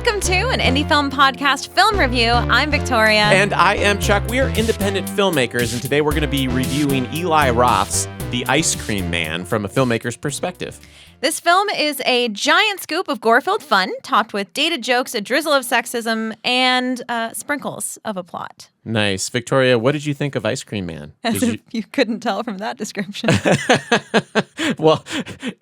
Welcome to an indie film podcast film review. I'm Victoria. And I am Chuck. We are independent filmmakers, and today we're going to be reviewing Eli Roth's The Ice Cream Man from a filmmaker's perspective. This film is a giant scoop of gore-filled fun, topped with dated jokes, a drizzle of sexism, and sprinkles of a plot. Nice. Victoria, what did you think of Ice Cream Man? As if you couldn't tell from that description. Well,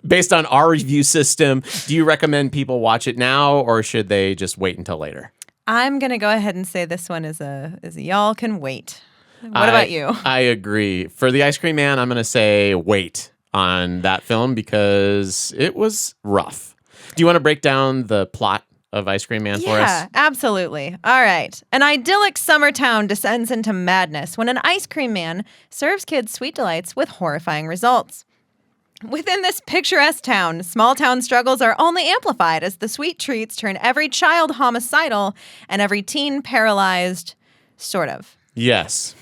based on our review system, do you recommend people watch it now, or should they just wait until later? I'm going to go ahead and say this one is a y'all can wait. What about you? I agree. For The Ice Cream Man, I'm going to say wait on that film because it was rough. Do you want to break down the plot of Ice Cream Man for us? Yeah, absolutely. All right. An idyllic summer town descends into madness when an ice cream man serves kids sweet delights with horrifying results. Within this picturesque town, small town struggles are only amplified as the sweet treats turn every child homicidal and every teen paralyzed, sort of. Yes.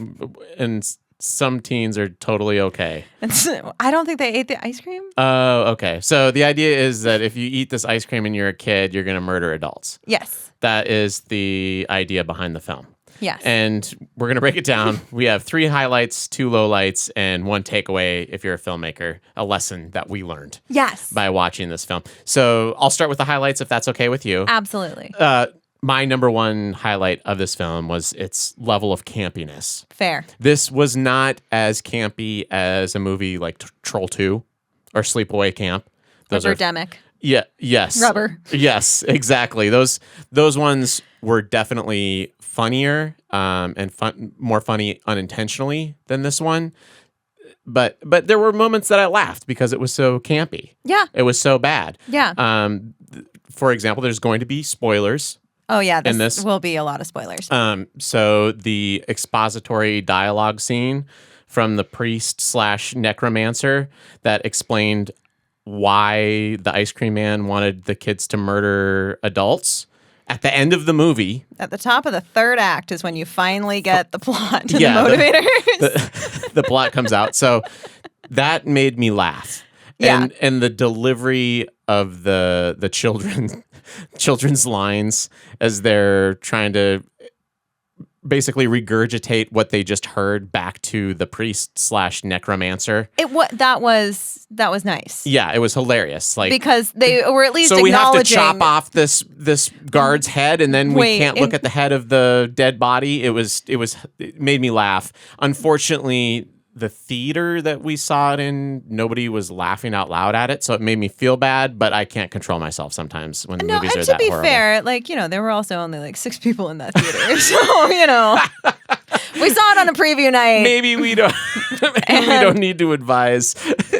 And some teens are totally okay. I don't think they ate the ice cream. Oh, okay. So the idea is that if you eat this ice cream and you're a kid, you're going to murder adults. Yes. That is the idea behind the film. Yes. And we're going to break it down. We have 3 highlights, 2 lowlights, and 1 takeaway if you're a filmmaker, a lesson that we learned. Yes. By watching this film. So I'll start with the highlights if that's okay with you. Absolutely. My number 1 highlight of this film was its level of campiness. Fair. This was not as campy as a movie like Troll 2 or Sleepaway Camp. Those Birdemic. Yeah. Yes. Rubber. Yes. Exactly. Those ones were definitely funnier and more funny unintentionally than this one. But there were moments that I laughed because it was so campy. Yeah. It was so bad. Yeah. For example, there's going to be spoilers. Oh, yeah, this will be a lot of spoilers. So the expository dialogue scene from the priest/necromancer that explained why the ice cream man wanted the kids to murder adults. At the end of the movie. At the top of the 3rd act is when you finally get the plot and the motivators. The plot comes out. So that made me laugh. Yeah. And the delivery of the children's lines as they're trying to basically regurgitate what they just heard back to the priest/necromancer. That was nice. Yeah, it was hilarious. Like because they were at least so we have to acknowledging chop off this guard's head, and then we can't look at the head of the dead body. It made me laugh. Unfortunately, the theater that we saw it in, nobody was laughing out loud at it, so it made me feel bad, but I can't control myself sometimes when the movies are that horrible. To be fair, there were also only 6 people in that theater, so, we saw it on a preview night. Maybe we don't we don't need to advise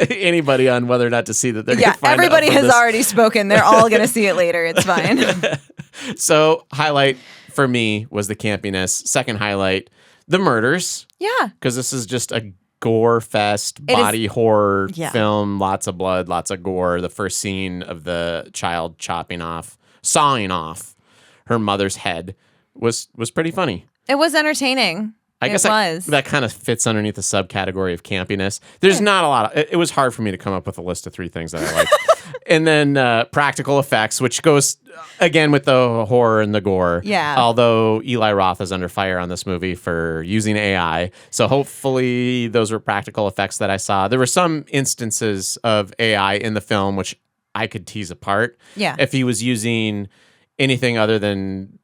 anybody on whether or not to see that they're going to find everybody out has this. Already spoken. They're all going to see it later. It's fine. So, highlight for me was the campiness. Second highlight, the murders. Yeah. Because this is just a gore fest, body horror film, lots of blood, lots of gore. The first scene of the child sawing off her mother's head was pretty funny. It was entertaining. I guess that kind of fits underneath the subcategory of campiness. There's not a lot of, it was hard for me to come up with a list of 3 things that I liked. And then practical effects, which goes again with the horror and the gore. Yeah. Although Eli Roth is under fire on this movie for using AI. So hopefully those were practical effects that I saw. There were some instances of AI in the film, which I could tease apart. Yeah. If he was using anything other than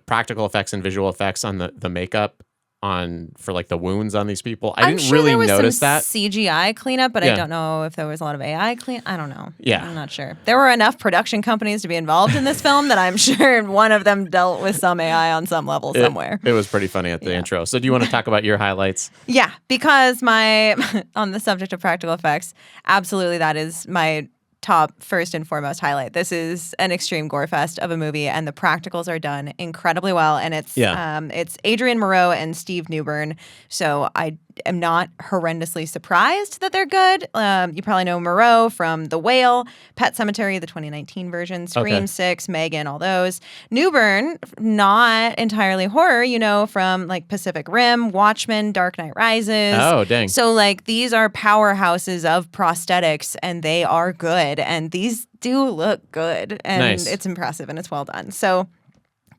practical effects and visual effects on the makeup for the wounds on these people. I didn't really notice that. CGI cleanup, but I don't know if there was a lot of AI clean. I don't know. Yeah. I'm not sure. There were enough production companies to be involved in this film that I'm sure one of them dealt with some AI on some level somewhere. It was pretty funny at the intro. So do you want to talk about your highlights? Yeah, because on the subject of practical effects, absolutely that is my top first and foremost highlight. This is an extreme gore fest of a movie, and the practicals are done incredibly well. And it's Adrian Moreau and Steve Newburn. So am not horrendously surprised that they're good. You probably know Moreau from The Whale, Pet Sematary, the 2019 version, Scream 6, Megan, all those. Newburn, not entirely horror, from like Pacific Rim, Watchmen, Dark Knight Rises. Oh, dang. So like these are powerhouses of prosthetics and they are good. And these do look good. And it's impressive and it's well done. So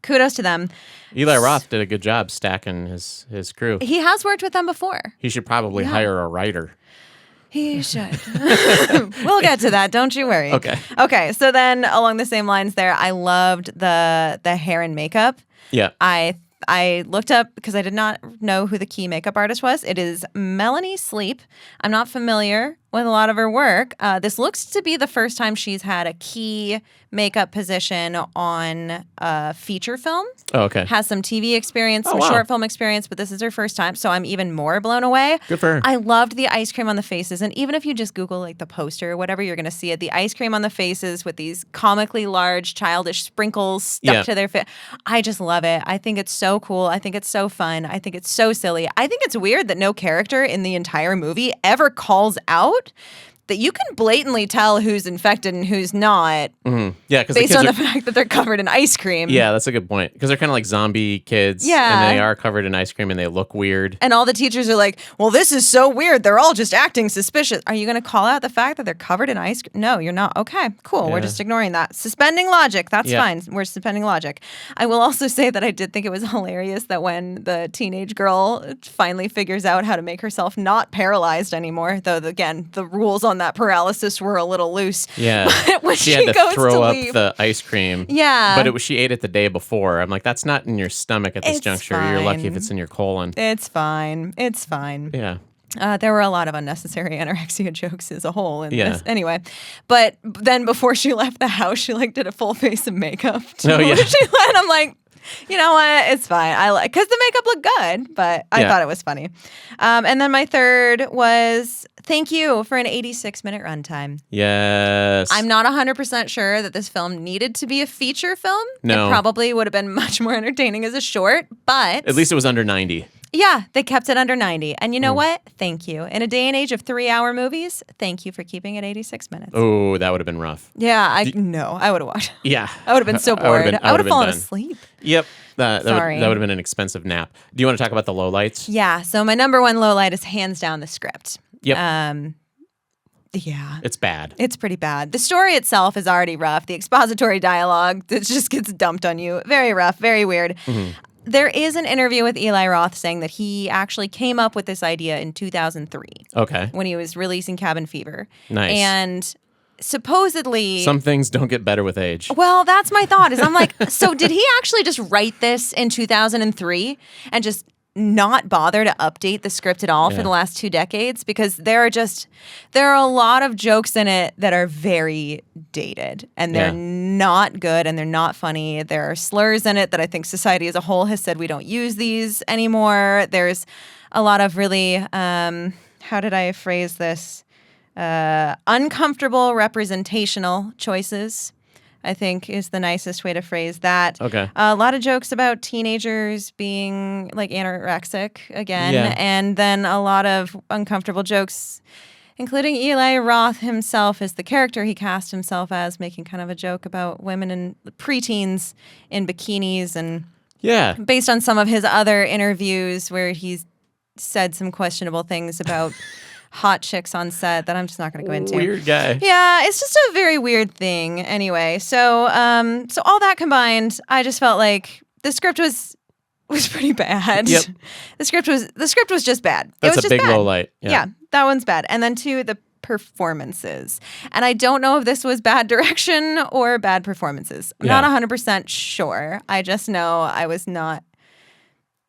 kudos to them. Eli Roth did a good job stacking his crew. He has worked with them before. He should probably hire a writer. He should. We'll get to that. Don't you worry. Okay. So then along the same lines there, I loved the hair and makeup. Yeah. I looked up because I did not know who the key makeup artist was. It is Melanie Sleep. I'm not familiar with a lot of her work. This looks to be the first time she's had a key makeup position on a feature film. Oh, okay. Has some TV experience, some short film experience, but this is her first time, so I'm even more blown away. Good for her. I loved the ice cream on the faces, and even if you just Google like the poster or whatever, you're going to see it. The ice cream on the faces with these comically large, childish sprinkles stuck to their face. I just love it. I think it's so cool. I think it's so fun. I think it's so silly. I think it's weird that no character in the entire movie ever calls out that you can blatantly tell who's infected and who's not. Mm-hmm. Yeah, because based on the fact that they're covered in ice cream. Yeah, that's a good point. Because they're kind of like zombie kids. Yeah. And they are covered in ice cream and they look weird. And all the teachers are like, well, this is so weird. They're all just acting suspicious. Are you going to call out the fact that they're covered in ice cream? No, you're not. Okay, cool. Yeah. We're just ignoring that. Suspending logic. That's fine. We're suspending logic. I will also say that I did think it was hilarious that when the teenage girl finally figures out how to make herself not paralyzed anymore, though, again, the rules on that paralysis were a little loose. Yeah. But when she had to goes throw to up leave, the ice cream. Yeah. But she ate it the day before. I'm like, that's not in your stomach at this juncture. Fine. You're lucky if it's in your colon. It's fine. It's fine. Yeah. There were a lot of unnecessary anorexia jokes as a whole in this. Anyway, but then before she left the house, she like did a full face of makeup. Oh, yeah. And I'm like, you know what? It's fine. I like because the makeup looked good, but I thought it was funny. And then my third was thank you for an 86-minute runtime. Yes. I'm not 100% sure that this film needed to be a feature film. No. It probably would have been much more entertaining as a short, but at least it was under 90. Yeah, they kept it under 90. And you know what? Thank you. In a day and age of 3-hour movies, thank you for keeping it 86 minutes. Oh, that would have been rough. Yeah, I would have watched. Yeah. I would have been so bored. I would have fallen done. asleep. Yep. That would Sorry. have been an expensive nap. Do you want to talk about the lowlights? Yeah, so my number one lowlight is hands down the script. Yep. Yeah. It's bad. It's pretty bad. The story itself is already rough. The expository dialogue, it just gets dumped on you. Very rough, very weird. Mm-hmm. There is an interview with Eli Roth saying that he actually came up with this idea in 2003. Okay. When he was releasing Cabin Fever. Nice. And supposedly... Some things don't get better with age. Well, that's my thought. Is I'm like, so did he actually just write this in 2003 and just not bother to update the script at all for the last 2 decades? Because there are a lot of jokes in it that are very dated and they're not good and they're not funny. There are slurs in it that I think society as a whole has said we don't use these anymore. There's a lot of really, how did I phrase this? Uncomfortable representational choices, I think is the nicest way to phrase that. Okay. A lot of jokes about teenagers being like anorexic again. Yeah. And then a lot of uncomfortable jokes, including Eli Roth himself as the character he cast himself as, making kind of a joke about women and preteens in bikinis. And based on some of his other interviews where he's said some questionable things about hot chicks on set that I'm just not going to go into. Weird guy. Yeah, it's just a very weird thing. Anyway, so all that combined, I just felt like the script was pretty bad. Yep. The script was just bad. That's it was a just big bad. low light. Yeah, that one's bad. And then the performances. And I don't know if this was bad direction or bad performances. I'm not 100% sure. I just know I was not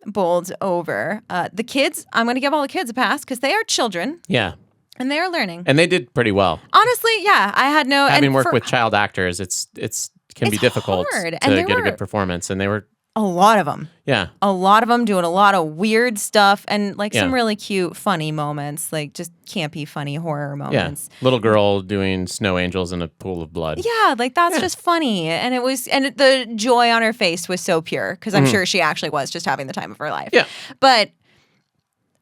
bowled over. The kids, I'm going to give all the kids a pass because they are children. Yeah. And they are learning. And they did pretty well. Honestly, yeah. I had no... Having worked with child actors, it can be difficult hard. to get a good performance. And they were... A lot of them. Yeah. A lot of them doing a lot of weird stuff and like some really cute, funny moments, like just campy, funny horror moments. Yeah. Little girl doing snow angels in a pool of blood. Yeah, like that's just funny. And the joy on her face was so pure because I'm sure she actually was just having the time of her life. Yeah. But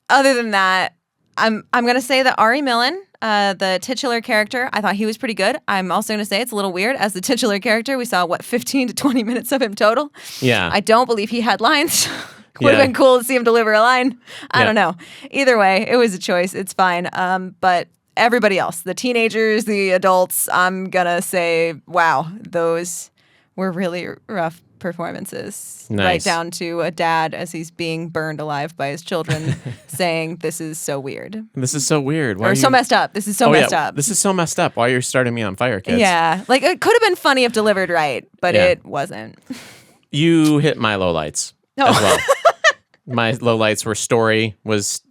other than that, I'm gonna say that Ari Millen, the titular character, I thought he was pretty good. I'm also gonna say it's a little weird. As the titular character, we saw 15 to 20 minutes of him total. Yeah. I don't believe he had lines. Would have been cool to see him deliver a line. I don't know. Either way, it was a choice. It's fine. But everybody else, the teenagers, the adults, I'm gonna say, wow, those were really rough performances. Nice. Right down to a dad as he's being burned alive by his children saying, this is so weird. This is so weird. Or so messed up. This is so messed up. This is so messed up. Why are you starting me on fire, kids? Yeah. Like, it could have been funny if delivered right, but it wasn't. You hit my lowlights as well. My lowlights were story was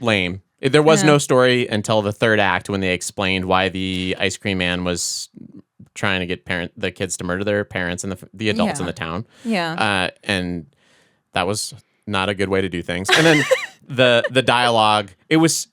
lame. There was no story until the third act when they explained why the ice cream man was trying to get the kids to murder their parents and the adults in the town. Yeah. And that was not a good way to do things. And then the dialogue, it was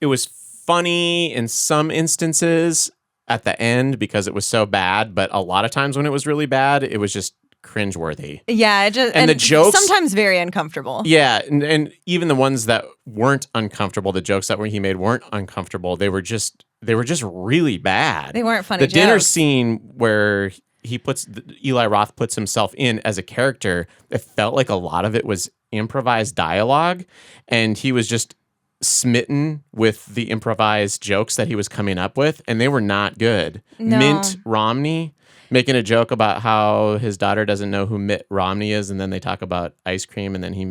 funny in some instances at the end because it was so bad, but a lot of times when it was really bad, it was just cringeworthy. Yeah, and the jokes sometimes very uncomfortable. Yeah, and even the ones that weren't uncomfortable, the jokes that he made weren't uncomfortable. They were just really bad. They weren't funny. The jokes. dinner scene where Eli Roth puts himself in as a character, it felt like a lot of it was improvised dialogue, and he was just smitten with the improvised jokes that he was coming up with, and they were not good. No. Mitt Romney making a joke about how his daughter doesn't know who Mitt Romney is, and then they talk about ice cream, and then he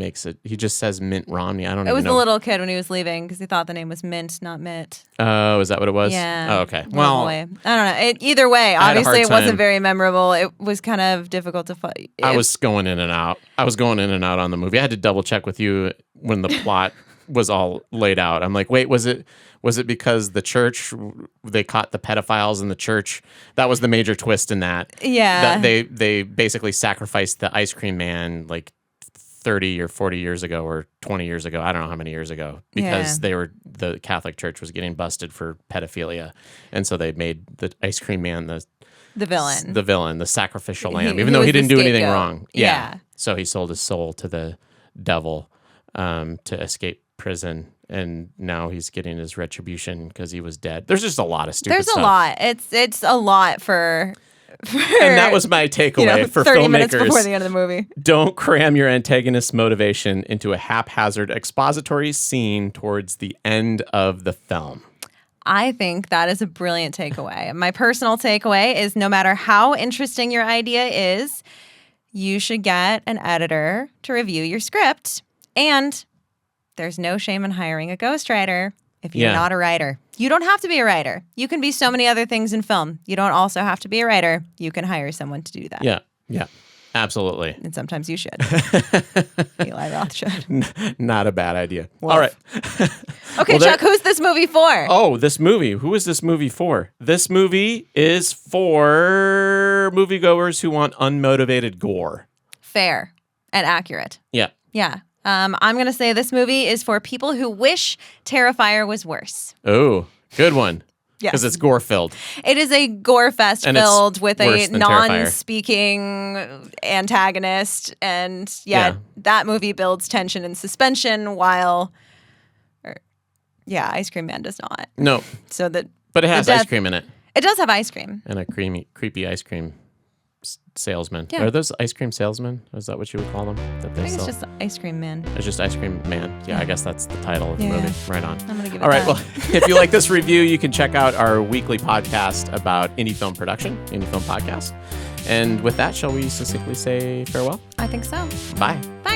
just says Mitt Romney. I don't know. It was the little kid when he was leaving because he thought the name was Mint, not Mitt. Oh, is that what it was? Yeah. Oh, okay. Well, I don't know. Either way, obviously it wasn't very memorable. It was kind of difficult to fight. I was going in and out. On the movie. I had to double check with you when the plot was all laid out. I'm like, wait, was it because the church, they caught the pedophiles in the church? That was the major twist in that. Yeah. That they basically sacrificed the ice cream man like 30 or 40 years ago or 20 years ago. I don't know how many years ago, because the Catholic Church was getting busted for pedophilia. And so they made the ice cream man the villain, the sacrificial lamb, even though he didn't do anything wrong. Yeah. So he sold his soul to the devil to escape prison, and now he's getting his retribution because he was dead. There's just a lot of stupid stuff. There's a lot. It's a lot for and that was my takeaway for 30 filmmakers. minutes before the end of the movie. Don't cram your antagonist's motivation into a haphazard expository scene towards the end of the film. I think that is a brilliant takeaway. My personal takeaway is no matter how interesting your idea is, you should get an editor to review your script. And there's no shame in hiring a ghostwriter if you're not a writer. You don't have to be a writer. You can be so many other things in film. You don't also have to be a writer. You can hire someone to do that. Yeah, absolutely. And sometimes you should. Eli Roth should. Not a bad idea. Wolf. All right. Okay, Chuck, who's this movie for? Oh, this movie. Who is this movie for? This movie is for moviegoers who want unmotivated gore. Fair and accurate. Yeah. Yeah. I'm going to say this movie is for people who wish Terrifier was worse. Oh, good one. Yes. Because it's gore-filled. It is a gore fest filled with a non-speaking antagonist. And yet that movie builds tension and suspension while... Ice Cream Man does not. No. But it has ice cream in it. It does have ice cream. And a creepy ice cream salesman. Yeah. Are those ice cream salesmen? Is that what you would call them? I think it's just Ice Cream Man. It's just Ice Cream Man. Yeah, I guess that's the title of the movie. Right on. I'm going to give it All right, that. well, if you like this review, you can check out our weekly podcast about indie film production, Indie Film Podcast. And with that, shall we succinctly say farewell? I think so. Bye. Bye.